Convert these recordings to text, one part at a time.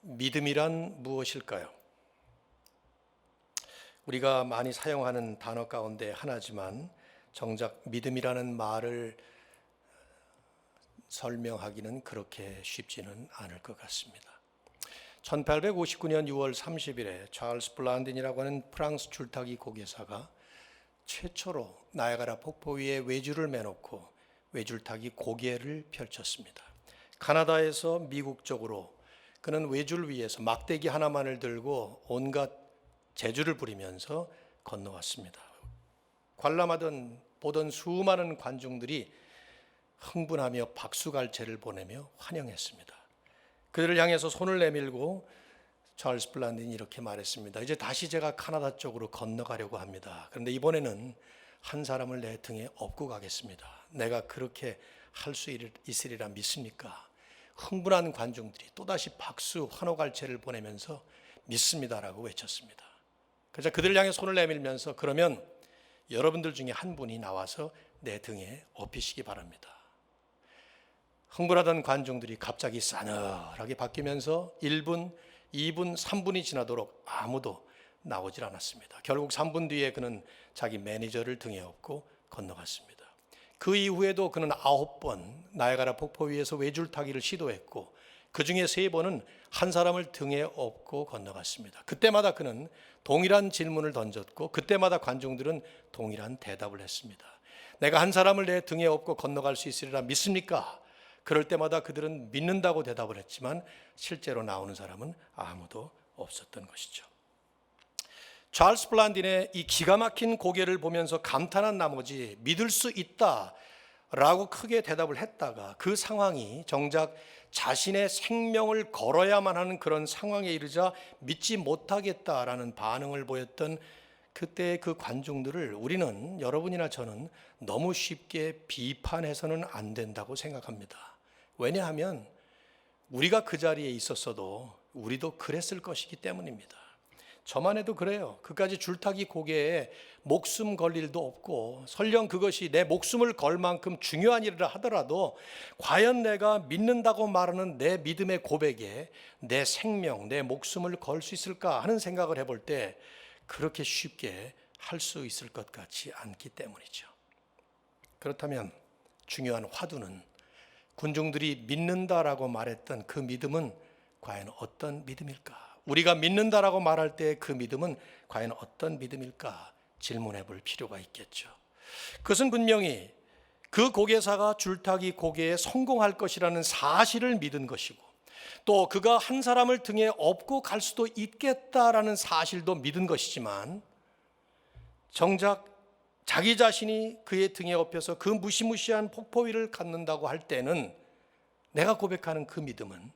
믿음이란 무엇일까요? 우리가 많이 사용하는 단어 가운데 하나지만 정작 믿음이라는 말을 설명하기는 그렇게 쉽지는 않을 것 같습니다. 1859년 6월 30일에 찰스 블란딘이라고 하는 프랑스 줄타기 고개사가 최초로 나야가라 폭포 위에 외줄을 매놓고 외줄타기 고개를 펼쳤습니다. 카나다에서 미국 쪽으로 그는 외줄 위에서 막대기 하나만을 들고 온갖 재주를 부리면서 건너왔습니다. 관람하던 보던 수많은 관중들이 흥분하며 박수갈채를 보내며 환영했습니다. 그들을 향해서 손을 내밀고 찰스 블란딘이 이렇게 말했습니다. 이제 다시 제가 카나다 쪽으로 건너가려고 합니다. 그런데 이번에는 한 사람을 내 등에 업고 가겠습니다. 내가 그렇게 할 수 있으리라 믿습니까? 흥분한 관중들이 또다시 박수 환호갈채를 보내면서 믿습니다라고 외쳤습니다. 그래서 그들을 향해 손을 내밀면서 그러면 여러분들 중에 한 분이 나와서 내 등에 업히시기 바랍니다. 흥분하던 관중들이 갑자기 싸늘하게 바뀌면서 1분, 2분, 3분이 지나도록 아무도 나오질 않았습니다. 결국 3분 뒤에 그는 자기 매니저를 등에 업고 건너갔습니다. 그 이후에도 그는 9번 나야가라 폭포 위에서 외줄타기를 시도했고 그 중에 3번은 한 사람을 등에 업고 건너갔습니다. 그때마다 그는 동일한 질문을 던졌고 그때마다 관중들은 동일한 대답을 했습니다. 내가 한 사람을 내 등에 업고 건너갈 수 있으리라 믿습니까? 그럴 때마다 그들은 믿는다고 대답을 했지만 실제로 나오는 사람은 아무도 없었던 것이죠. 찰스 블란딘의 이 기가 막힌 고개를 보면서 감탄한 나머지 믿을 수 있다라고 크게 대답을 했다가 그 상황이 정작 자신의 생명을 걸어야만 하는 그런 상황에 이르자 믿지 못하겠다라는 반응을 보였던 그때의 그 관중들을 우리는, 여러분이나 저는 너무 쉽게 비판해서는 안 된다고 생각합니다. 왜냐하면 우리가 그 자리에 있었어도 우리도 그랬을 것이기 때문입니다. 저만 해도 그래요. 그까지 줄타기 고개에 목숨 걸 일도 없고 설령 그것이 내 목숨을 걸 만큼 중요한 일이라 하더라도 과연 내가 믿는다고 말하는 내 믿음의 고백에 내 생명, 내 목숨을 걸 수 있을까 하는 생각을 해볼 때 그렇게 쉽게 할 수 있을 것 같지 않기 때문이죠. 그렇다면 중요한 화두는 군중들이 믿는다라고 말했던 그 믿음은 과연 어떤 믿음일까? 우리가 믿는다라고 말할 때 그 믿음은 과연 어떤 믿음일까 질문해 볼 필요가 있겠죠. 그것은 분명히 그 고개사가 줄타기 고개에 성공할 것이라는 사실을 믿은 것이고 또 그가 한 사람을 등에 업고 갈 수도 있겠다라는 사실도 믿은 것이지만 정작 자기 자신이 그의 등에 업혀서 그 무시무시한 폭포 위를 갖는다고 할 때는 내가 고백하는 그 믿음은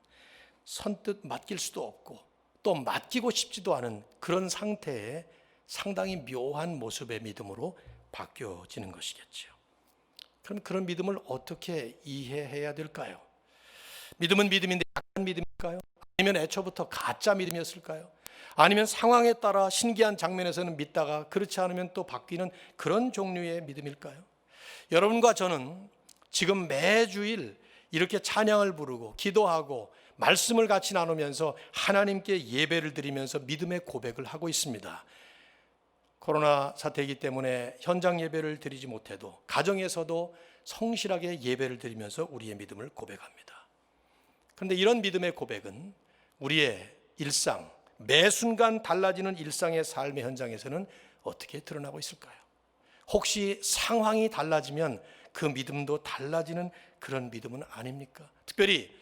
선뜻 맡길 수도 없고 또 맡기고 싶지도 않은 그런 상태의 상당히 묘한 모습의 믿음으로 바뀌어지는 것이겠죠. 그럼 그런 믿음을 어떻게 이해해야 될까요? 믿음은 믿음인데 약한 믿음일까요? 아니면 애초부터 가짜 믿음이었을까요? 아니면 상황에 따라 신기한 장면에서는 믿다가 그렇지 않으면 또 바뀌는 그런 종류의 믿음일까요? 여러분과 저는 지금 매주일 이렇게 찬양을 부르고 기도하고 말씀을 같이 나누면서 하나님께 예배를 드리면서 믿음의 고백을 하고 있습니다. 코로나 사태이기 때문에 현장 예배를 드리지 못해도 가정에서도 성실하게 예배를 드리면서 우리의 믿음을 고백합니다. 그런데 이런 믿음의 고백은 우리의 일상, 매 순간 달라지는 일상의 삶의 현장에서는 어떻게 드러나고 있을까요? 혹시 상황이 달라지면 그 믿음도 달라지는 그런 믿음은 아닙니까? 특별히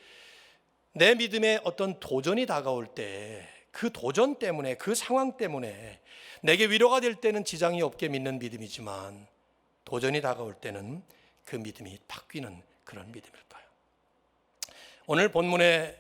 내 믿음에 어떤 도전이 다가올 때 그 도전 때문에, 그 상황 때문에 내게 위로가 될 때는 지장이 없게 믿는 믿음이지만 도전이 다가올 때는 그 믿음이 바뀌는 그런 믿음일까요? 오늘 본문의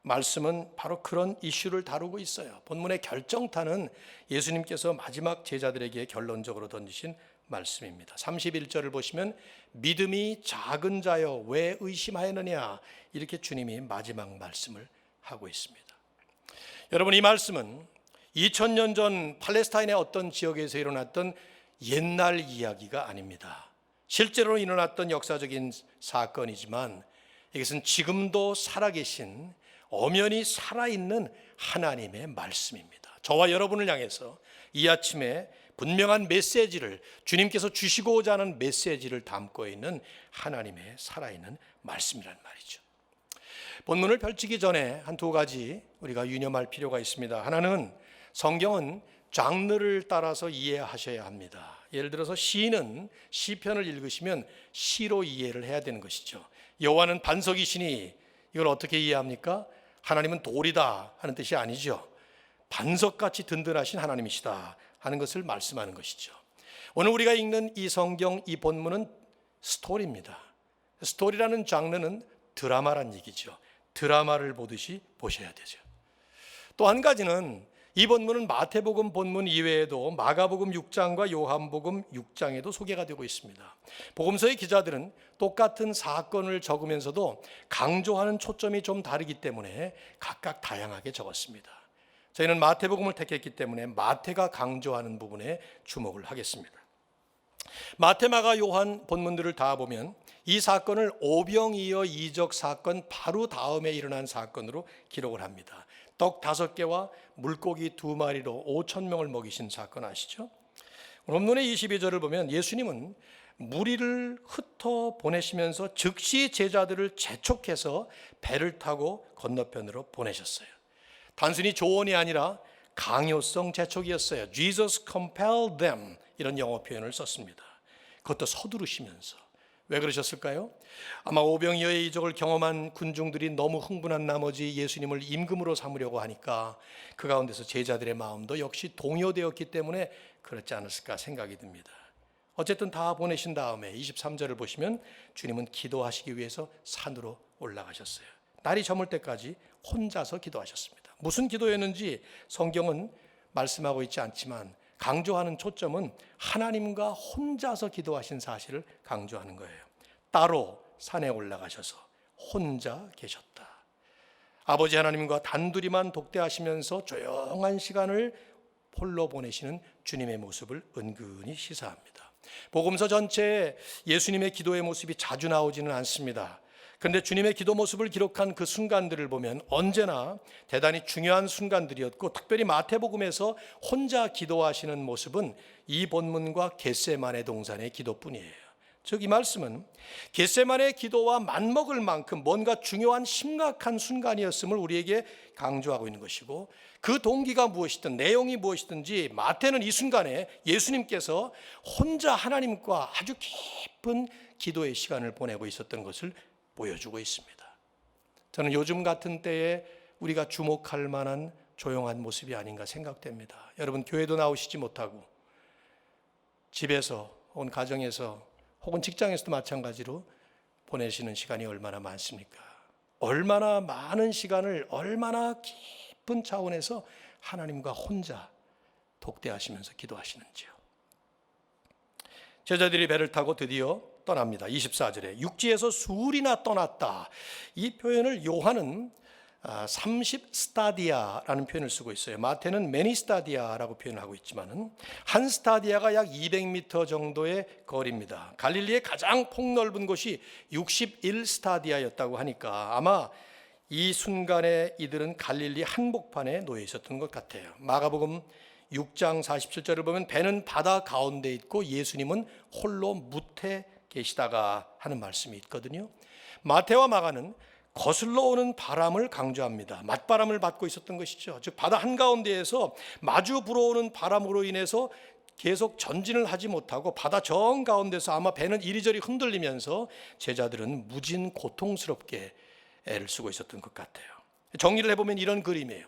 말씀은 바로 그런 이슈를 다루고 있어요. 본문의 결정타는 예수님께서 마지막 제자들에게 결론적으로 던지신 말씀입니다. 31절을 보시면 믿음이 작은 자여 왜 의심하였느냐 이렇게 주님이 마지막 말씀을 하고 있습니다. 여러분, 이 말씀은 2000년 전 팔레스타인의 어떤 지역에서 일어났던 옛날 이야기가 아닙니다. 실제로 일어났던 역사적인 사건이지만 이것은 지금도 살아계신 엄연히 살아있는 하나님의 말씀입니다. 저와 여러분을 향해서 이 아침에 분명한 메시지를, 주님께서 주시고자 하는 메시지를 담고 있는 하나님의 살아있는 말씀이란 말이죠. 본문을 펼치기 전에 한 두 가지 우리가 유념할 필요가 있습니다. 하나는 성경은 장르를 따라서 이해하셔야 합니다. 예를 들어서 시는 시편을 읽으시면 시로 이해를 해야 되는 것이죠. 여호와는 반석이시니 이걸 어떻게 이해합니까? 하나님은 돌이다 하는 뜻이 아니죠. 반석같이 든든하신 하나님이시다 하는 것을 말씀하는 것이죠. 오늘 우리가 읽는 이 성경, 이 본문은 스토리입니다. 스토리라는 장르는 드라마란 얘기죠. 드라마를 보듯이 보셔야 되죠. 또 한 가지는 이 본문은 마태복음 본문 이외에도 마가복음 6장과 요한복음 6장에도 소개가 되고 있습니다. 복음서의 기자들은 똑같은 사건을 적으면서도 강조하는 초점이 좀 다르기 때문에 각각 다양하게 적었습니다. 저희는 마태복음을 택했기 때문에 마태가 강조하는 부분에 주목을 하겠습니다. 마태, 마가, 요한 본문들을 다 보면 이 사건을 오병이어 이적 사건 바로 다음에 일어난 사건으로 기록을 합니다. 떡 5개와 물고기 2마리로 5,000명을 먹이신 사건 아시죠? 본문의 22절을 보면 예수님은 무리를 흩어 보내시면서 즉시 제자들을 재촉해서 배를 타고 건너편으로 보내셨어요. 단순히 조언이 아니라 강요성 재촉이었어요. Jesus compelled them, 이런 영어 표현을 썼습니다. 그것도 서두르시면서. 왜 그러셨을까요? 아마 오병이어의 이적을 경험한 군중들이 너무 흥분한 나머지 예수님을 임금으로 삼으려고 하니까 그 가운데서 제자들의 마음도 역시 동요되었기 때문에 그렇지 않았을까 생각이 듭니다. 어쨌든 다 보내신 다음에 23절을 보시면 주님은 기도하시기 위해서 산으로 올라가셨어요. 날이 저물 때까지 혼자서 기도하셨습니다. 무슨 기도였는지 성경은 말씀하고 있지 않지만 강조하는 초점은 하나님과 혼자서 기도하신 사실을 강조하는 거예요. 따로 산에 올라가셔서 혼자 계셨다. 아버지 하나님과 단둘이만 독대하시면서 조용한 시간을 홀로 보내시는 주님의 모습을 은근히 시사합니다. 복음서 전체에 예수님의 기도의 모습이 자주 나오지는 않습니다. 그런데 주님의 기도 모습을 기록한 그 순간들을 보면 언제나 대단히 중요한 순간들이었고, 특별히 마태복음에서 혼자 기도하시는 모습은 이 본문과 겟세마네 동산의 기도뿐이에요. 즉 이 말씀은 겟세마네 기도와 맞먹을 만큼 뭔가 중요한 심각한 순간이었음을 우리에게 강조하고 있는 것이고, 그 동기가 무엇이든 내용이 무엇이든지 마태는 이 순간에 예수님께서 혼자 하나님과 아주 깊은 기도의 시간을 보내고 있었던 것을 보여주고 있습니다. 저는 요즘 같은 때에 우리가 주목할 만한 조용한 모습이 아닌가 생각됩니다. 여러분, 교회도 나오시지 못하고 집에서 혹은 가정에서 혹은 직장에서도 마찬가지로 보내시는 시간이 얼마나 많습니까? 얼마나 많은 시간을 얼마나 깊은 차원에서 하나님과 혼자 독대하시면서 기도하시는지요. 제자들이 배를 타고 드디어 떠납니다. 24절에 육지에서 수울이나 떠났다. 이 표현을 요한은 30스타디아라는 표현을 쓰고 있어요. 마태는 매니스타디아라고 표현하고 있지만 한 스타디아가 약 200m 정도의 거리입니다. 갈릴리의 가장 폭넓은 곳이 61스타디아였다고 하니까 아마 이 순간에 이들은 갈릴리 한복판에 놓여 있었던 것 같아요. 마가복음 6장 47절을 보면 배는 바다 가운데 있고 예수님은 홀로 무태 계시다가 하는 말씀이 있거든요. 마태와 마가는 거슬러 오는 바람을 강조합니다. 맞바람을 맞고 있었던 것이죠. 즉 바다 한가운데에서 마주 불어오는 바람으로 인해서 계속 전진을 하지 못하고 바다 정가운데서 아마 배는 이리저리 흔들리면서 제자들은 무진 고통스럽게 애를 쓰고 있었던 것 같아요. 정리를 해보면 이런 그림이에요.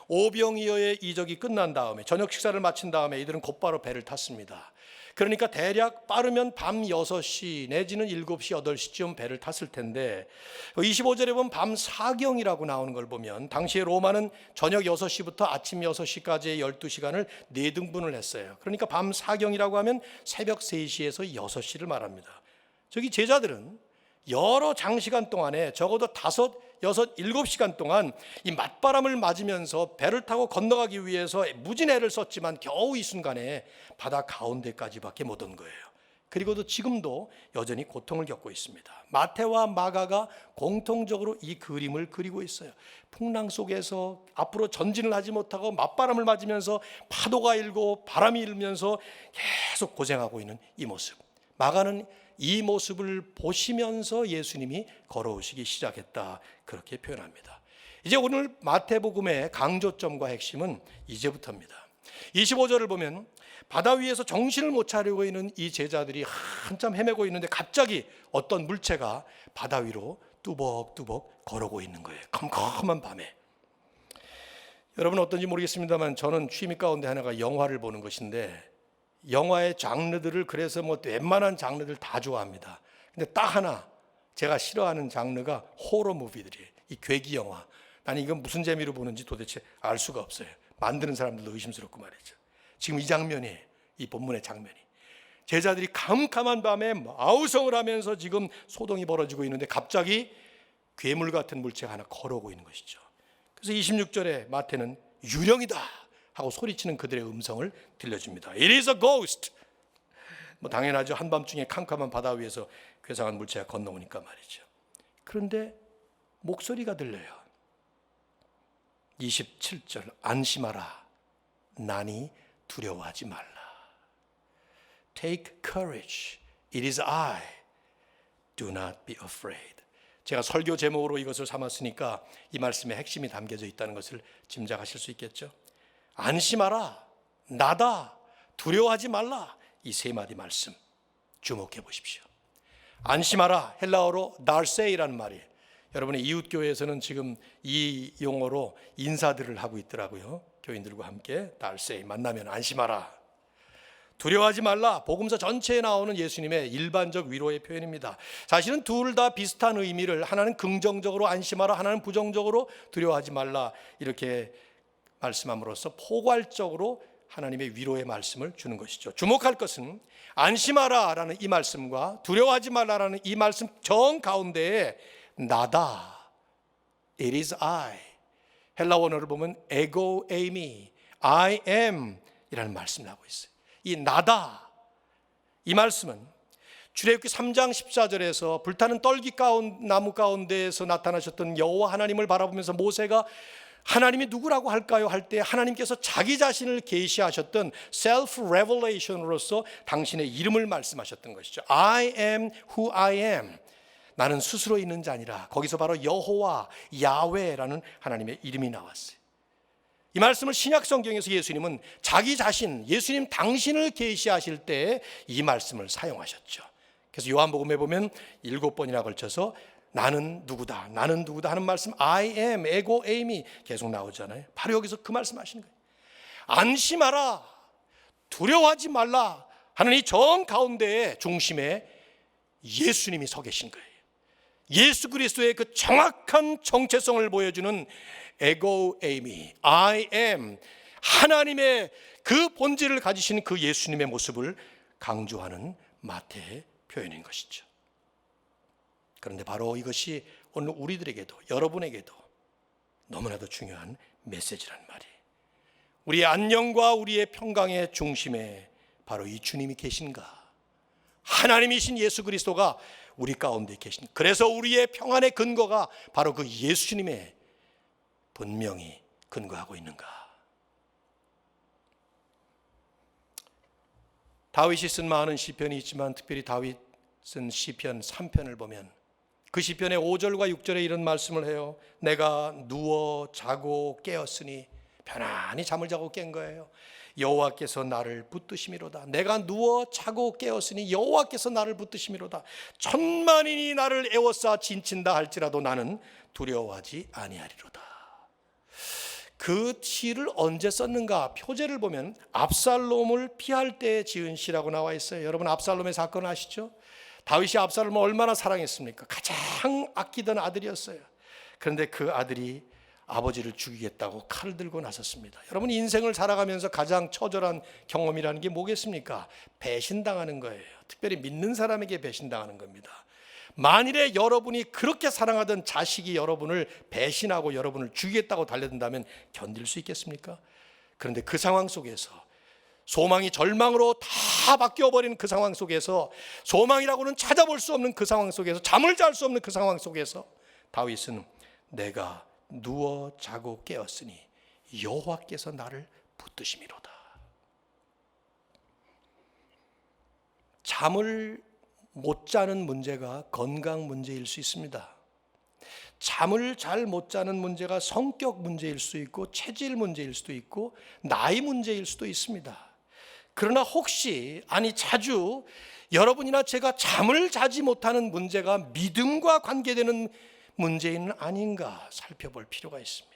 오병이어의 이적이 끝난 다음에 저녁 식사를 마친 다음에 이들은 곧바로 배를 탔습니다. 그러니까 대략 빠르면 밤 6시 내지는 7시, 8시쯤 배를 탔을 텐데 25절에 보면 밤 사경이라고 나오는 걸 보면 당시에 로마는 저녁 6시부터 아침 6시까지의 12시간을 4등분을 했어요. 그러니까 밤 사경이라고 하면 새벽 3시에서 6시를 말합니다. 저기 제자들은 여러 장시간 동안에 적어도 5, 6, 7시간 동안 이 맞바람을 맞으면서 배를 타고 건너가기 위해서 무진 애를 썼지만 겨우 이 순간에 바다 가운데까지밖에 못 온 거예요. 그리고도 지금도 여전히 고통을 겪고 있습니다. 마태와 마가가 공통적으로 이 그림을 그리고 있어요. 풍랑 속에서 앞으로 전진을 하지 못하고 맞바람을 맞으면서 파도가 일고 바람이 일면서 계속 고생하고 있는 이 모습. 마가는 이 모습을 보시면서 예수님이 걸어오시기 시작했다, 그렇게 표현합니다. 이제 오늘 마태복음의 강조점과 핵심은 이제부터입니다. 25절을 보면 바다 위에서 정신을 못 차리고 있는 이 제자들이 한참 헤매고 있는데 갑자기 어떤 물체가 바다 위로 뚜벅뚜벅 걸어오고 있는 거예요. 컴컴한 밤에. 여러분 어떤지 모르겠습니다만 저는 취미 가운데 하나가 영화를 보는 것인데, 영화의 장르들을 그래서 뭐 웬만한 장르들 다 좋아합니다. 근데 딱 하나 제가 싫어하는 장르가 호러 무비들이에요. 이 괴기 영화. 나는 이건 무슨 재미로 보는지 도대체 알 수가 없어요. 만드는 사람들도 의심스럽고 말이죠. 지금 이 장면이, 이 본문의 장면이, 제자들이 캄캄한 밤에 아우성을 하면서 지금 소동이 벌어지고 있는데 갑자기 괴물 같은 물체가 하나 걸어오고 있는 것이죠. 그래서 26절에 마태는 유령이다 하고 소리치는 그들의 음성을 들려줍니다. It is a ghost. 뭐 당연하죠. 한밤중에 캄캄한 바다 위에서 괴상한 물체가 건너오니까 말이죠. 그런데 목소리가 들려요. 27절, 안심하라, 나니 두려워하지 말라. Take courage, it is I, do not be afraid. 제가 설교 제목으로 이것을 삼았으니까 이 말씀에 핵심이 담겨져 있다는 것을 짐작하실 수 있겠죠. 안심하라, 나다, 두려워하지 말라, 이 세 마디 말씀 주목해 보십시오. 안심하라, 헬라어로 달세이라는 말이에요. 여러분의 이웃교회에서는 지금 이 용어로 인사들을 하고 있더라고요. 교인들과 함께 달세이, 만나면 안심하라. 두려워하지 말라, 복음서 전체에 나오는 예수님의 일반적 위로의 표현입니다. 사실은 둘 다 비슷한 의미를, 하나는 긍정적으로 안심하라, 하나는 부정적으로 두려워하지 말라, 이렇게 말씀함으로써 포괄적으로 하나님의 위로의 말씀을 주는 것이죠. 주목할 것은 안심하라라는 이 말씀과 두려워하지 말라라는 이 말씀 정 가운데에 나다, it is I, 헬라 원어를 보면 ego eimi, I am 이라는 말씀을 하고 있어요. 이 나다, 이 말씀은 출애굽기 3장 14절에서 불타는 떨기 나무 가운데에서 나타나셨던 여호와 하나님을 바라보면서 모세가 하나님이 누구라고 할까요? 할 때 하나님께서 자기 자신을 계시하셨던 self revelation으로서 당신의 이름을 말씀하셨던 것이죠. I am who I am. 나는 스스로 있는 자 아니라, 거기서 바로 여호와, 야훼라는 하나님의 이름이 나왔어요. 이 말씀을 신약 성경에서 예수님은 자기 자신, 예수님 당신을 계시하실 때 이 말씀을 사용하셨죠. 그래서 요한복음에 보면 7번이나 걸쳐서 나는 누구다, 나는 누구다 하는 말씀, I am, ego eimi 계속 나오잖아요. 바로 여기서 그 말씀 하시는 거예요. 안심하라, 두려워하지 말라 하는 이 정 가운데에 중심에 예수님이 서 계신 거예요. 예수 그리스도의 그 정확한 정체성을 보여주는 ego eimi, I am, 하나님의 그 본질을 가지신 그 예수님의 모습을 강조하는 마태의 표현인 것이죠. 그런데 바로 이것이 오늘 우리들에게도, 여러분에게도 너무나도 중요한 메시지란 말이에요. 우리의 안녕과 우리의 평강의 중심에 바로 이 주님이 계신가? 하나님이신 예수 그리스도가 우리 가운데 계신, 그래서 우리의 평안의 근거가 바로 그 예수님의 분명히 근거하고 있는가? 다윗이 쓴 많은 시편이 있지만 특별히 다윗 쓴 시편 3편을 보면 그 시편의 5절과 6절에 이런 말씀을 해요. 내가 누워 자고 깨었으니, 편안히 잠을 자고 깬 거예요. 여호와께서 나를 붙드심이로다. 내가 누워 자고 깨었으니 여호와께서 나를 붙드심이로다. 천만인이 나를 에워싸 진친다 할지라도 나는 두려워하지 아니하리로다. 그 시를 언제 썼는가? 표제를 보면 압살롬을 피할 때 지은 시라고 나와 있어요. 여러분 압살롬의 사건 아시죠? 다윗이 압살롬을 얼마나 사랑했습니까? 가장 아끼던 아들이었어요. 그런데 그 아들이 아버지를 죽이겠다고 칼을 들고 나섰습니다. 여러분 인생을 살아가면서 가장 처절한 경험이라는 게 뭐겠습니까? 배신당하는 거예요. 특별히 믿는 사람에게 배신당하는 겁니다. 만일에 여러분이 그렇게 사랑하던 자식이 여러분을 배신하고 여러분을 죽이겠다고 달려든다면 견딜 수 있겠습니까? 그런데 그 상황 속에서 소망이 절망으로 다 바뀌어버리는 그 상황 속에서, 소망이라고는 찾아볼 수 없는 그 상황 속에서, 잠을 잘 수 없는 그 상황 속에서 다윗은 내가 누워 자고 깨었으니 여호와께서 나를 붙드심이로다. 잠을 못 자는 문제가 건강 문제일 수 있습니다. 잠을 잘 못 자는 문제가 성격 문제일 수 있고 체질 문제일 수도 있고 나이 문제일 수도 있습니다. 그러나 혹시, 아니 자주 여러분이나 제가 잠을 자지 못하는 문제가 믿음과 관계되는 문제는 아닌가 살펴볼 필요가 있습니다.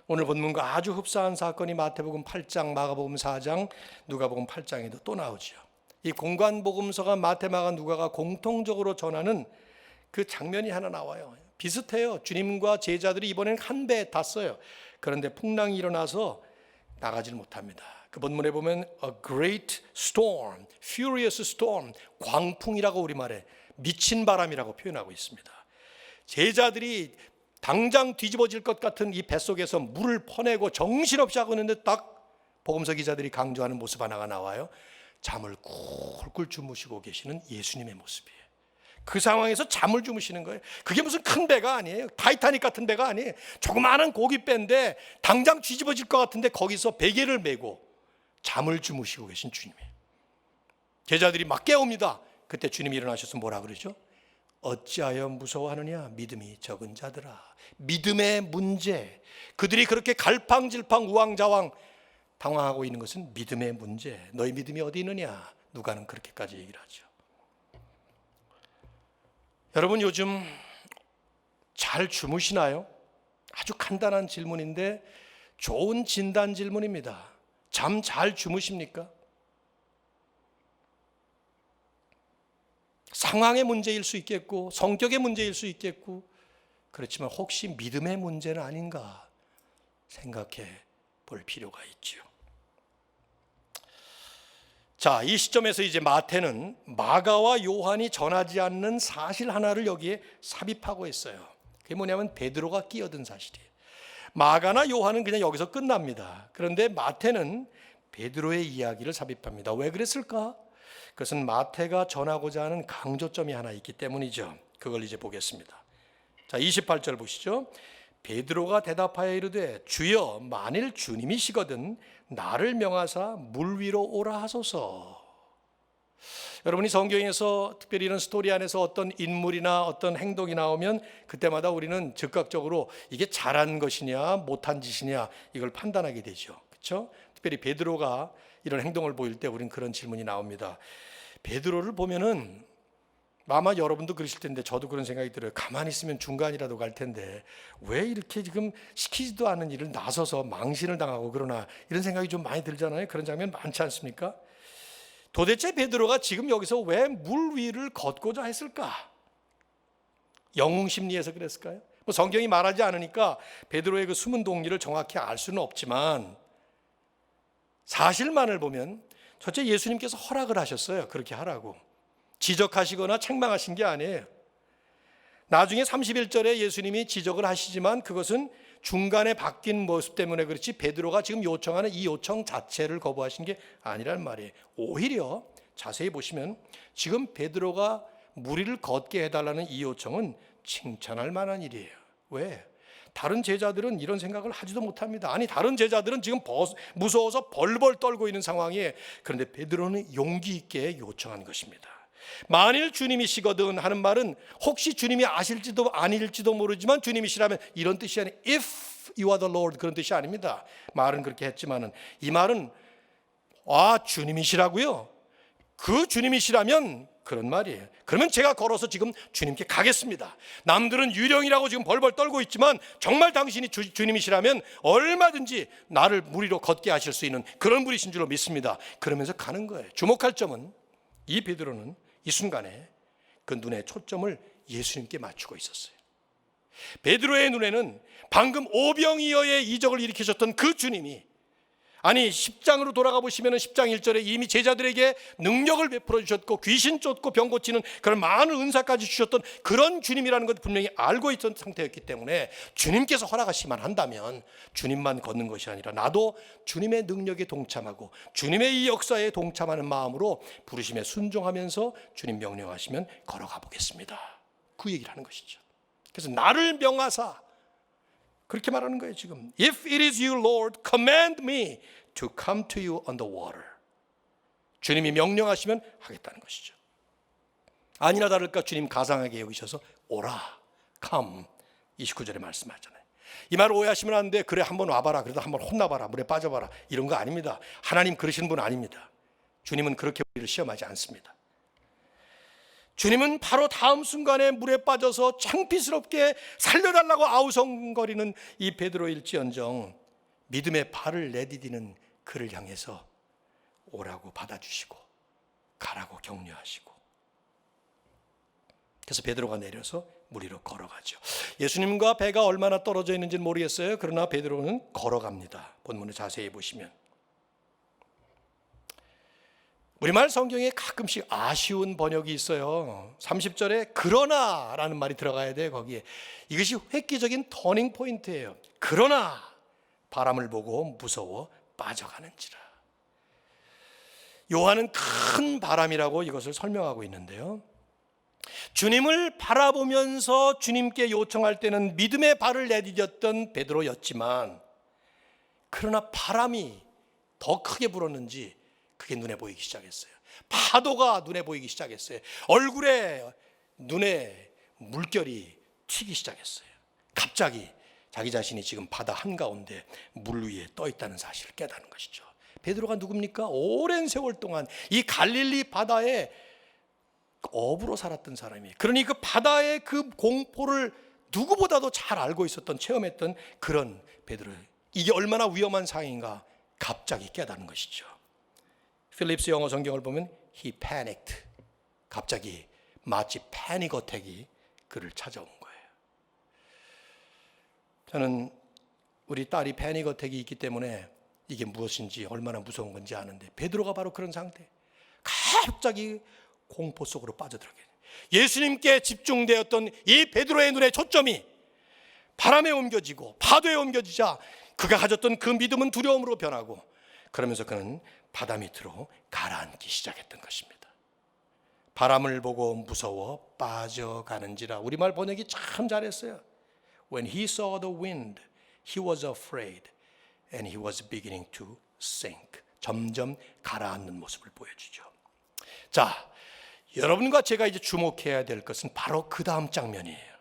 오늘 본문과 아주 흡사한 사건이 마태복음 8장, 마가복음 4장, 누가복음 8장에도 또 나오죠. 이 공관복음서가 마태, 마가, 누가가 공통적으로 전하는 그 장면이 하나 나와요. 비슷해요. 주님과 제자들이 이번엔 한 배에 탔어요. 그런데 풍랑이 일어나서 나가질 못합니다. 그 본문에 보면 a great storm, furious storm, 광풍이라고 우리말에 미친 바람이라고 표현하고 있습니다. 제자들이 당장 뒤집어질 것 같은 이 뱃속에서 물을 퍼내고 정신없이 하고 있는데 딱 복음서 기자들이 강조하는 모습 하나가 나와요. 잠을 꿀꿀 주무시고 계시는 예수님의 모습이에요. 그 상황에서 잠을 주무시는 거예요. 그게 무슨 큰 배가 아니에요. 타이타닉 같은 배가 아니에요. 조그마한 고깃배인데 당장 뒤집어질 것 같은데 거기서 베개를 메고 잠을 주무시고 계신 주님이에요. 제자들이 막 깨웁니다. 그때 주님이 일어나셔서 뭐라 그러죠? 어찌하여 무서워하느냐 믿음이 적은 자들아. 믿음의 문제, 그들이 그렇게 갈팡질팡 우왕좌왕 당황하고 있는 것은 믿음의 문제. 너희 믿음이 어디 있느냐? 누가는 그렇게까지 얘기를 하죠. 여러분 요즘 잘 주무시나요? 아주 간단한 질문인데 좋은 진단 질문입니다. 잠 잘 주무십니까? 상황의 문제일 수 있겠고 성격의 문제일 수 있겠고 그렇지만 혹시 믿음의 문제는 아닌가 생각해 볼 필요가 있죠. 자, 이 시점에서 이제 마태는 마가와 요한이 전하지 않는 사실 하나를 여기에 삽입하고 있어요. 그게 뭐냐면 베드로가 끼어든 사실이에요. 마가나 요한은 그냥 여기서 끝납니다. 그런데 마태는 베드로의 이야기를 삽입합니다. 왜 그랬을까? 그것은 마태가 전하고자 하는 강조점이 하나 있기 때문이죠. 그걸 이제 보겠습니다. 자, 28절 보시죠. 베드로가 대답하여 이르되 주여 만일 주님이시거든 나를 명하사 물 위로 오라 하소서. 여러분이 성경에서 특별히 이런 스토리 안에서 어떤 인물이나 어떤 행동이 나오면 그때마다 우리는 즉각적으로 이게 잘한 것이냐 못한 짓이냐 이걸 판단하게 되죠. 그렇죠? 특별히 베드로가 이런 행동을 보일 때 우리는 그런 질문이 나옵니다. 베드로를 보면은 아마 여러분도 그러실 텐데 저도 그런 생각이 들어요. 가만히 있으면 중간이라도 갈 텐데 왜 이렇게 지금 시키지도 않은 일을 나서서 망신을 당하고 그러나 이런 생각이 좀 많이 들잖아요. 그런 장면 많지 않습니까? 도대체 베드로가 지금 여기서 왜 물 위를 걷고자 했을까? 영웅 심리에서 그랬을까요? 뭐 성경이 말하지 않으니까 베드로의 그 숨은 동기를 정확히 알 수는 없지만 사실만을 보면 첫째 예수님께서 허락을 하셨어요. 그렇게 하라고. 지적하시거나 책망하신 게 아니에요. 나중에 31절에 예수님이 지적을 하시지만 그것은 중간에 바뀐 모습 때문에 그렇지 베드로가 지금 요청하는 이 요청 자체를 거부하신 게 아니란 말이에요. 오히려 자세히 보시면 지금 베드로가 무리를 걷게 해달라는 이 요청은 칭찬할 만한 일이에요. 왜? 다른 제자들은 이런 생각을 하지도 못합니다. 아니 다른 제자들은 지금 무서워서 벌벌 떨고 있는 상황이에요. 그런데 베드로는 용기 있게 요청한 것입니다. 만일 주님이시거든 하는 말은 혹시 주님이 아실지도 아닐지도 모르지만 주님이시라면 이런 뜻이 아니에요. If you are the Lord 그런 뜻이 아닙니다. 말은 그렇게 했지만은 이 말은 주님이시라고요? 그 주님이시라면 그런 말이에요. 그러면 제가 걸어서 지금 주님께 가겠습니다. 남들은 유령이라고 지금 벌벌 떨고 있지만 정말 당신이 주님이시라면 얼마든지 나를 무리로 걷게 하실 수 있는 그런 분이신 줄로 믿습니다. 그러면서 가는 거예요. 주목할 점은 이 베드로는 이 순간에 그 눈의 초점을 예수님께 맞추고 있었어요. 베드로의 눈에는 방금 오병이어의 이적을 일으키셨던 그 주님이 아니 10장으로 돌아가 보시면 10장 1절에 이미 제자들에게 능력을 베풀어 주셨고 귀신 쫓고 병 고치는 그런 많은 은사까지 주셨던 그런 주님이라는 것을 분명히 알고 있던 상태였기 때문에 주님께서 허락하시만 한다면 주님만 걷는 것이 아니라 나도 주님의 능력에 동참하고 주님의 이 역사에 동참하는 마음으로 부르심에 순종하면서 주님 명령하시면 걸어가 보겠습니다. 그 얘기를 하는 것이죠. 그래서 나를 명하사 그렇게 말하는 거예요. 지금 If it is you, Lord, command me to come to you on the water. 주님이 명령하시면 하겠다는 것이죠. 아니나 다를까 주님 가상하게 여기셔서 오라, come 29절에 말씀하잖아요. 이 말을 오해하시면 안 돼. 그래 한번 와봐라. 그래도 한번 혼나봐라. 물에 빠져봐라. 이런 거 아닙니다. 하나님 그러시는 분 아닙니다. 주님은 그렇게 우리를 시험하지 않습니다. 주님은 바로 다음 순간에 물에 빠져서 창피스럽게 살려달라고 아우성거리는 이 베드로일지언정 믿음의 발을 내디디는 그를 향해서 오라고 받아주시고 가라고 격려하시고, 그래서 베드로가 내려서 물 위로 걸어가죠. 예수님과 배가 얼마나 떨어져 있는지는 모르겠어요. 그러나 베드로는 걸어갑니다. 본문을 자세히 보시면 우리말 성경에 가끔씩 아쉬운 번역이 있어요. 30절에 그러나라는 말이 들어가야 돼요. 거기에 이것이 획기적인 터닝 포인트예요. 그러나 바람을 보고 무서워 빠져가는지라. 요한은 큰 바람이라고 이것을 설명하고 있는데요, 주님을 바라보면서 주님께 요청할 때는 믿음의 발을 내디뎠던 베드로였지만, 그러나 바람이 더 크게 불었는지 그게 눈에 보이기 시작했어요. 파도가 눈에 보이기 시작했어요. 얼굴에 눈에 물결이 튀기 시작했어요. 갑자기 자기 자신이 지금 바다 한가운데 물 위에 떠 있다는 사실을 깨닫는 것이죠. 베드로가 누굽니까? 오랜 세월 동안 이 갈릴리 바다에 어부로 살았던 사람이에요. 그러니 그 바다의 그 공포를 누구보다도 잘 알고 있었던, 체험했던 그런 베드로. 이게 얼마나 위험한 상황인가 갑자기 깨닫는 것이죠. 필립스 영어 성경을 보면 he panicked. 갑자기 마치 패닉 어택이 그를 찾아온 거예요. 저는 우리 딸이 패닉 어택이 있기 때문에 이게 무엇인지 얼마나 무서운 건지 아는데, 베드로가 바로 그런 상태. 갑자기 공포 속으로 빠져들어가요. 예수님께 집중되었던 이 베드로의 눈의 초점이 바람에 옮겨지고 파도에 옮겨지자 그가 가졌던 그 믿음은 두려움으로 변하고, 그러면서 그는 바다 밑으로 가라앉기 시작했던 것입니다. 바람을 보고 무서워 빠져가는지라. 우리말 번역이 참 잘했어요. When he saw the wind, he was afraid and he was beginning to sink. 점점 가라앉는 모습을 보여주죠. 자, 여러분과 제가 이제 주목해야 될 것은 바로 그 다음 장면이에요.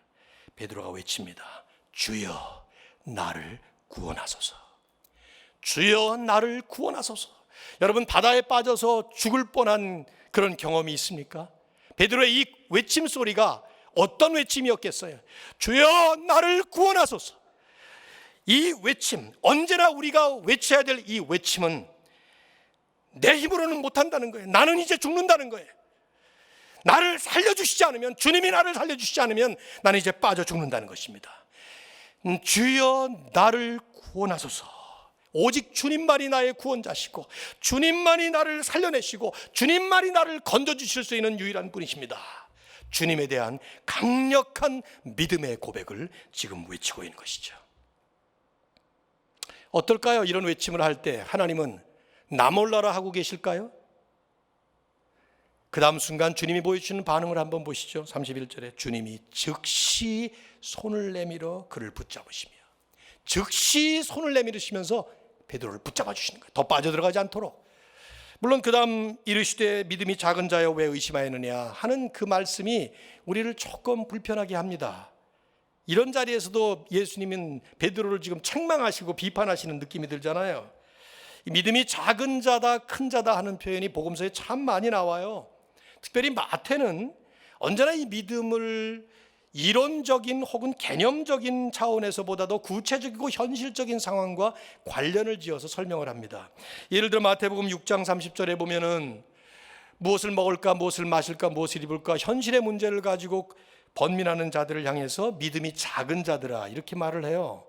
베드로가 외칩니다. 주여 나를 구원하소서. 주여 나를 구원하소서. 여러분, 바다에 빠져서 죽을 뻔한 그런 경험이 있습니까? 베드로의 이 외침 소리가 어떤 외침이었겠어요? 주여 나를 구원하소서. 이 외침, 언제나 우리가 외쳐야 될 이 외침은 내 힘으로는 못한다는 거예요. 나는 이제 죽는다는 거예요. 나를 살려주시지 않으면, 주님이 나를 살려주시지 않으면 나는 이제 빠져 죽는다는 것입니다. 주여 나를 구원하소서. 오직 주님만이 나의 구원자시고 주님만이 나를 살려내시고 주님만이 나를 건져주실 수 있는 유일한 분이십니다. 주님에 대한 강력한 믿음의 고백을 지금 외치고 있는 것이죠. 어떨까요? 이런 외침을 할 때 하나님은 나 몰라라 하고 계실까요? 그 다음 순간 주님이 보여주시는 반응을 한번 보시죠. 31절에 주님이 즉시 손을 내밀어 그를 붙잡으시며, 즉시 손을 내밀으시면서 베드로를 붙잡아 주시는 거예요. 더 빠져들어가지 않도록. 물론 그 다음 이르시되 믿음이 작은 자여 왜 의심하였느냐 하는 그 말씀이 우리를 조금 불편하게 합니다. 이런 자리에서도 예수님은 베드로를 지금 책망하시고 비판하시는 느낌이 들잖아요. 믿음이 작은 자다 큰 자다 하는 표현이 복음서에 참 많이 나와요. 특별히 마태는 언제나 이 믿음을 이론적인 혹은 개념적인 차원에서 보다도 구체적이고 현실적인 상황과 관련을 지어서 설명을 합니다. 예를 들어 마태복음 6장 30절에 보면은 무엇을 먹을까, 무엇을 마실까, 무엇을 입을까, 현실의 문제를 가지고 번민하는 자들을 향해서 믿음이 작은 자들아 이렇게 말을 해요.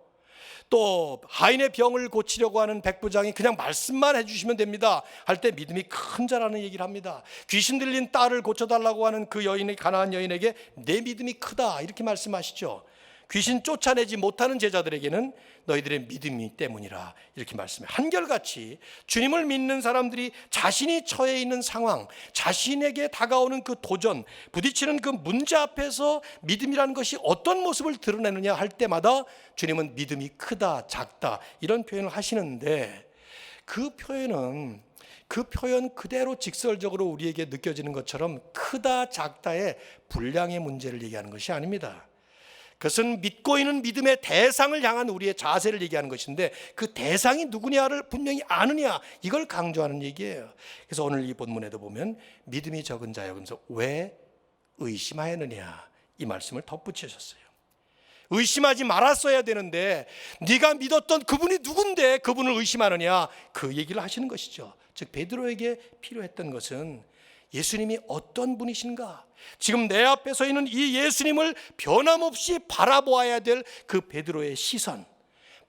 또 하인의 병을 고치려고 하는 백부장이 그냥 말씀만 해주시면 됩니다 할 때 믿음이 큰 자라는 얘기를 합니다. 귀신 들린 딸을 고쳐달라고 하는 그 여인의 가나안 여인에게 내 믿음이 크다 이렇게 말씀하시죠. 귀신 쫓아내지 못하는 제자들에게는 너희들의 믿음이 때문이라 이렇게 말씀해. 한결같이 주님을 믿는 사람들이 자신이 처해 있는 상황, 자신에게 다가오는 그 도전, 부딪히는 그 문제 앞에서 믿음이라는 것이 어떤 모습을 드러내느냐 할 때마다 주님은 믿음이 크다, 작다 이런 표현을 하시는데 그 표현 그대로 직설적으로 우리에게 느껴지는 것처럼 크다, 작다의 분량의 문제를 얘기하는 것이 아닙니다. 그것은 믿고 있는 믿음의 대상을 향한 우리의 자세를 얘기하는 것인데 그 대상이 누구냐를 분명히 아느냐 이걸 강조하는 얘기예요. 그래서 오늘 이 본문에도 보면 믿음이 적은 자여 그러면서 왜 의심하였느냐 이 말씀을 덧붙이셨어요. 의심하지 말았어야 되는데 네가 믿었던 그분이 누군데 그분을 의심하느냐 그 얘기를 하시는 것이죠. 즉 베드로에게 필요했던 것은 예수님이 어떤 분이신가, 지금 내 앞에 서 있는 이 예수님을 변함없이 바라보아야 될 그 베드로의 시선,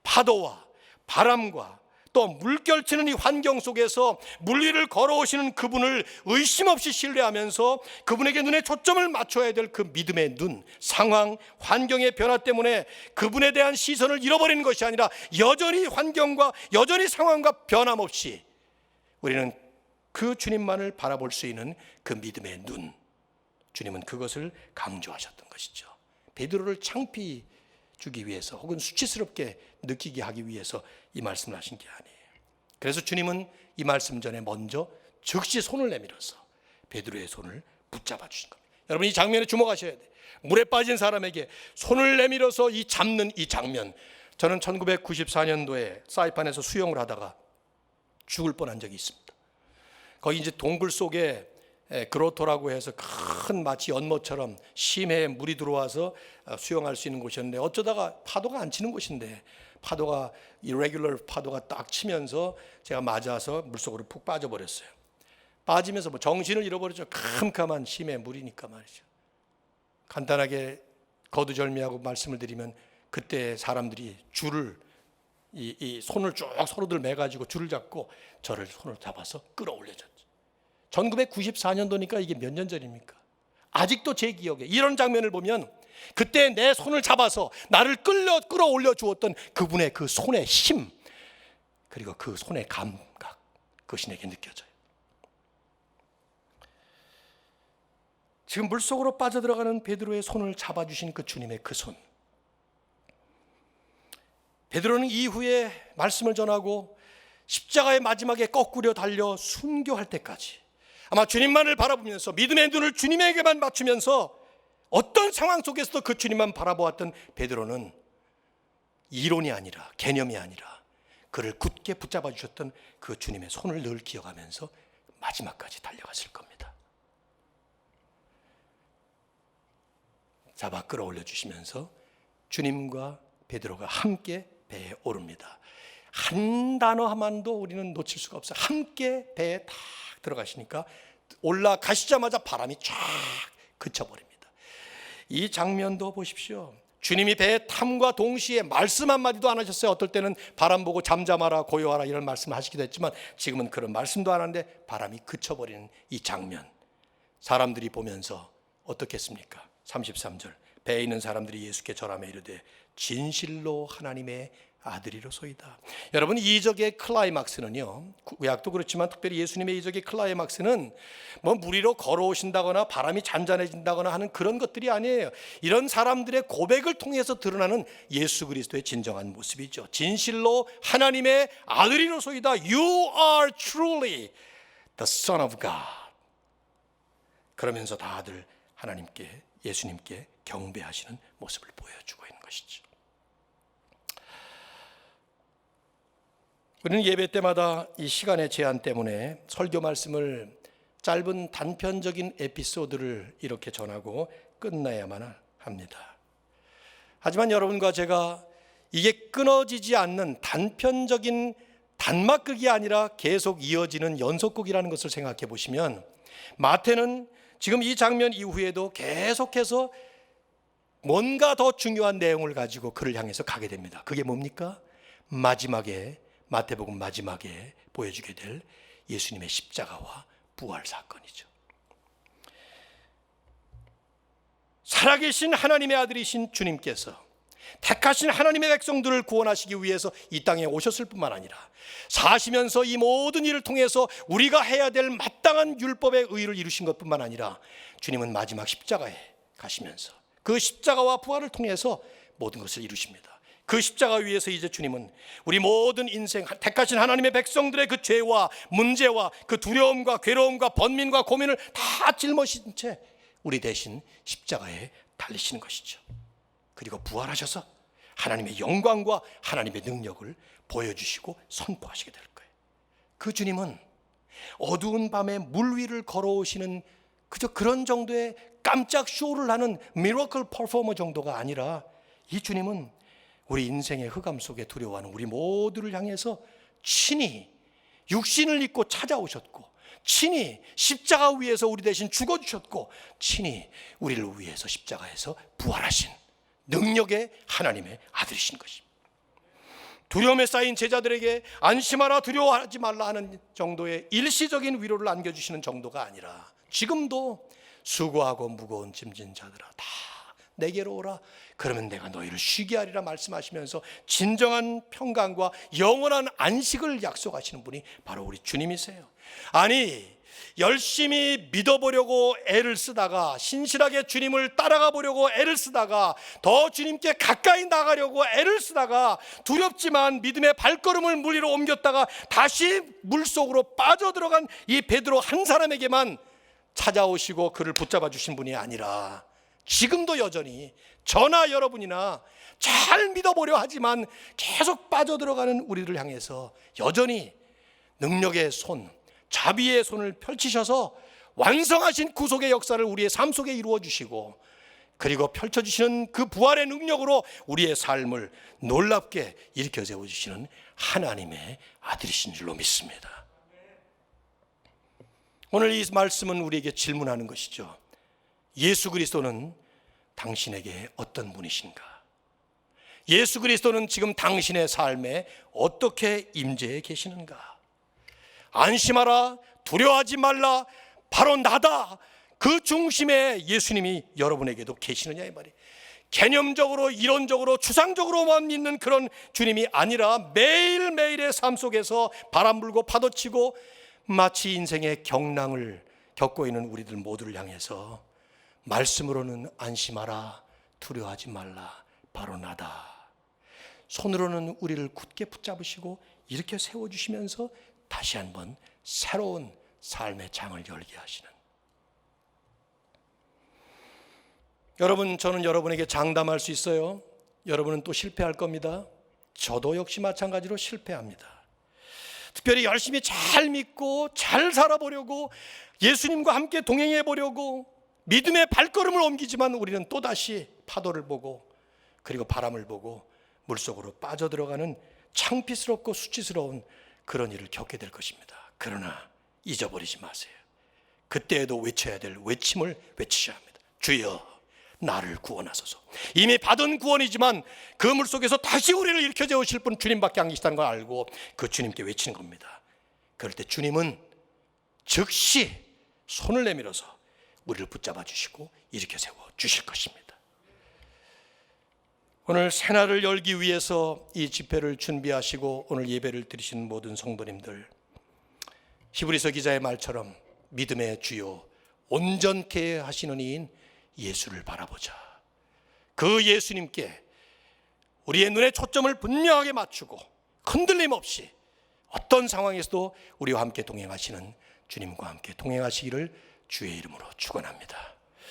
파도와 바람과 또 물결치는 이 환경 속에서 물 위를 걸어오시는 그분을 의심 없이 신뢰하면서 그분에게 눈에 초점을 맞춰야 될 그 믿음의 눈, 상황, 환경의 변화 때문에 그분에 대한 시선을 잃어버리는 것이 아니라 여전히 환경과 여전히 상황과 변함없이 우리는 그 주님만을 바라볼 수 있는 그 믿음의 눈, 주님은 그것을 강조하셨던 것이죠. 베드로를 창피 주기 위해서 혹은 수치스럽게 느끼게 하기 위해서 이 말씀을 하신 게 아니에요. 그래서 주님은 이 말씀 전에 먼저 즉시 손을 내밀어서 베드로의 손을 붙잡아 주신 겁니다. 여러분 이 장면에 주목하셔야 돼요. 물에 빠진 사람에게 손을 내밀어서 잡는 이 장면, 저는 1994년도에 사이판에서 수영을 하다가 죽을 뻔한 적이 있습니다. 거기 이제 동굴 속에 그로토라고 해서 큰 마치 연못처럼 심해에 물이 들어와서 수영할 수 있는 곳이었는데 어쩌다가 파도가 안 치는 곳인데 파도가 irregular 파도가 딱 치면서 제가 맞아서 물속으로 푹 빠져버렸어요. 빠지면서 뭐 정신을 잃어버렸죠. 캄캄한 심해 물이니까 말이죠. 간단하게 거두절미하고 말씀을 드리면 그때 사람들이 줄을 이 손을 쭉 서로들 매가지고 줄을 잡고 저를 손을 잡아서 끌어올려줬죠. 1994년도니까 이게 몇 년 전입니까? 아직도 제 기억에 이런 장면을 보면 그때 내 손을 잡아서 나를 끌어올려 주었던 그분의 그 손의 힘 그리고 그 손의 감각 그것이 내게 느껴져요. 지금 물속으로 빠져들어가는 베드로의 손을 잡아주신 그 주님의 그 손, 베드로는 이후에 말씀을 전하고 십자가의 마지막에 거꾸려 달려 순교할 때까지 아마 주님만을 바라보면서 믿음의 눈을 주님에게만 맞추면서 어떤 상황 속에서도 그 주님만 바라보았던 베드로는 이론이 아니라 개념이 아니라 그를 굳게 붙잡아 주셨던 그 주님의 손을 늘 기억하면서 마지막까지 달려갔을 겁니다. 잡아 끌어올려 주시면서 주님과 베드로가 함께 배에 오릅니다. 한 단어 하나도 우리는 놓칠 수가 없어요. 함께 배에 탁 들어가시니까 올라가시자마자 바람이 쫙 그쳐버립니다. 이 장면도 보십시오. 주님이 배에 탐과 동시에 말씀 한마디도 안 하셨어요. 어떨 때는 바람 보고 잠잠하라 고요하라 이런 말씀을 하시기도 했지만 지금은 그런 말씀도 안 하는데 바람이 그쳐버리는 이 장면, 사람들이 보면서 어떻겠습니까? 33절 배에 있는 사람들이 예수께 절하며 이르되 진실로 하나님의 아들이로소이다. 여러분 이적의 클라이막스는요, 구약도 그렇지만 특별히 예수님의 이적의 클라이막스는 뭐 물 위로 걸어오신다거나 바람이 잔잔해진다거나 하는 그런 것들이 아니에요. 이런 사람들의 고백을 통해서 드러나는 예수 그리스도의 진정한 모습이죠. 진실로 하나님의 아들이로소이다. You are truly the Son of God. 그러면서 다들 하나님께, 예수님께 경배하시는 모습을 보여주고 있는 것이죠. 우리는 예배 때마다 이 시간의 제한 때문에 설교 말씀을 짧은 단편적인 에피소드를 이렇게 전하고 끝나야만 합니다. 하지만 여러분과 제가 이게 끊어지지 않는 단편적인 단막극이 아니라 계속 이어지는 연속극이라는 것을 생각해 보시면 마태는 지금 이 장면 이후에도 계속해서 뭔가 더 중요한 내용을 가지고 그를 향해서 가게 됩니다. 그게 뭡니까? 마지막에, 마태복음 마지막에 보여주게 될 예수님의 십자가와 부활 사건이죠. 살아계신 하나님의 아들이신 주님께서 택하신 하나님의 백성들을 구원하시기 위해서 이 땅에 오셨을 뿐만 아니라 사시면서 이 모든 일을 통해서 우리가 해야 될 마땅한 율법의 의를 이루신 것뿐만 아니라 주님은 마지막 십자가에 가시면서 그 십자가와 부활을 통해서 모든 것을 이루십니다. 그 십자가 위에서 이제 주님은 우리 모든 인생, 택하신 하나님의 백성들의 그 죄와 문제와 그 두려움과 괴로움과 번민과 고민을 다 짊어진 채 우리 대신 십자가에 달리시는 것이죠. 그리고 부활하셔서 하나님의 영광과 하나님의 능력을 보여주시고 선포하시게 될 거예요. 그 주님은 어두운 밤에 물 위를 걸어오시는 그저 그런 정도의 깜짝 쇼를 하는 미러클 퍼포머 정도가 아니라 이 주님은 우리 인생의 흑암 속에 두려워하는 우리 모두를 향해서 친히 육신을 입고 찾아오셨고 친히 십자가 위에서 우리 대신 죽어주셨고 친히 우리를 위해서 십자가에서 부활하신 능력의 하나님의 아들이신 것입니다. 두려움에 쌓인 제자들에게 안심하라 두려워하지 말라 하는 정도의 일시적인 위로를 안겨주시는 정도가 아니라 지금도 수고하고 무거운 짐진 자들아 다 내게로 오라 그러면 내가 너희를 쉬게 하리라 말씀하시면서 진정한 평강과 영원한 안식을 약속하시는 분이 바로 우리 주님이세요. 아니 열심히 믿어보려고 애를 쓰다가 신실하게 주님을 따라가 보려고 애를 쓰다가 더 주님께 가까이 나가려고 애를 쓰다가 두렵지만 믿음의 발걸음을 물 위로 옮겼다가 다시 물속으로 빠져들어간 이 베드로 한 사람에게만 찾아오시고 그를 붙잡아 주신 분이 아니라 지금도 여전히 저나 여러분이나 잘 믿어보려 하지만 계속 빠져들어가는 우리를 향해서 여전히 능력의 손, 자비의 손을 펼치셔서 완성하신 구속의 역사를 우리의 삶 속에 이루어 주시고 그리고 펼쳐주시는 그 부활의 능력으로 우리의 삶을 놀랍게 일으켜 세워주시는 하나님의 아들이신 줄로 믿습니다. 오늘 이 말씀은 우리에게 질문하는 것이죠. 예수 그리스도는 당신에게 어떤 분이신가? 예수 그리스도는 지금 당신의 삶에 어떻게 임재해 계시는가? 안심하라 두려워하지 말라 바로 나다 그 중심에 예수님이 여러분에게도 계시느냐 이 말이에요. 개념적으로 이론적으로 추상적으로만 믿는 그런 주님이 아니라 매일매일의 삶 속에서 바람 불고 파도 치고 마치 인생의 경랑을 겪고 있는 우리들 모두를 향해서 말씀으로는 안심하라 두려워하지 말라 바로 나다 손으로는 우리를 굳게 붙잡으시고 이렇게 세워주시면서 다시 한번 새로운 삶의 장을 열게 하시는 여러분, 저는 여러분에게 장담할 수 있어요. 여러분은 또 실패할 겁니다. 저도 역시 마찬가지로 실패합니다. 특별히 열심히 잘 믿고 잘 살아보려고 예수님과 함께 동행해 보려고 믿음의 발걸음을 옮기지만 우리는 또다시 파도를 보고 그리고 바람을 보고 물속으로 빠져들어가는 창피스럽고 수치스러운 그런 일을 겪게 될 것입니다. 그러나 잊어버리지 마세요. 그때에도 외쳐야 될 외침을 외치셔야 합니다. 주여 나를 구원하소서. 이미 받은 구원이지만 그 물속에서 다시 우리를 일으켜 세우실 분 주님밖에 안 계시다는 걸 알고 그 주님께 외치는 겁니다. 그럴 때 주님은 즉시 손을 내밀어서 우리를 붙잡아 주시고 일으켜 세워 주실 것입니다. 오늘 새날을 열기 위해서 이 집회를 준비하시고 오늘 예배를 드리신 모든 성도님들, 히브리서 기자의 말처럼 믿음의 주요 온전케 하시는 이인 예수를 바라보자. 그 예수님께 우리의 눈의 초점을 분명하게 맞추고 흔들림 없이 어떤 상황에서도 우리와 함께 동행하시는 주님과 함께 동행하시기를 주의 이름으로 축원합니다.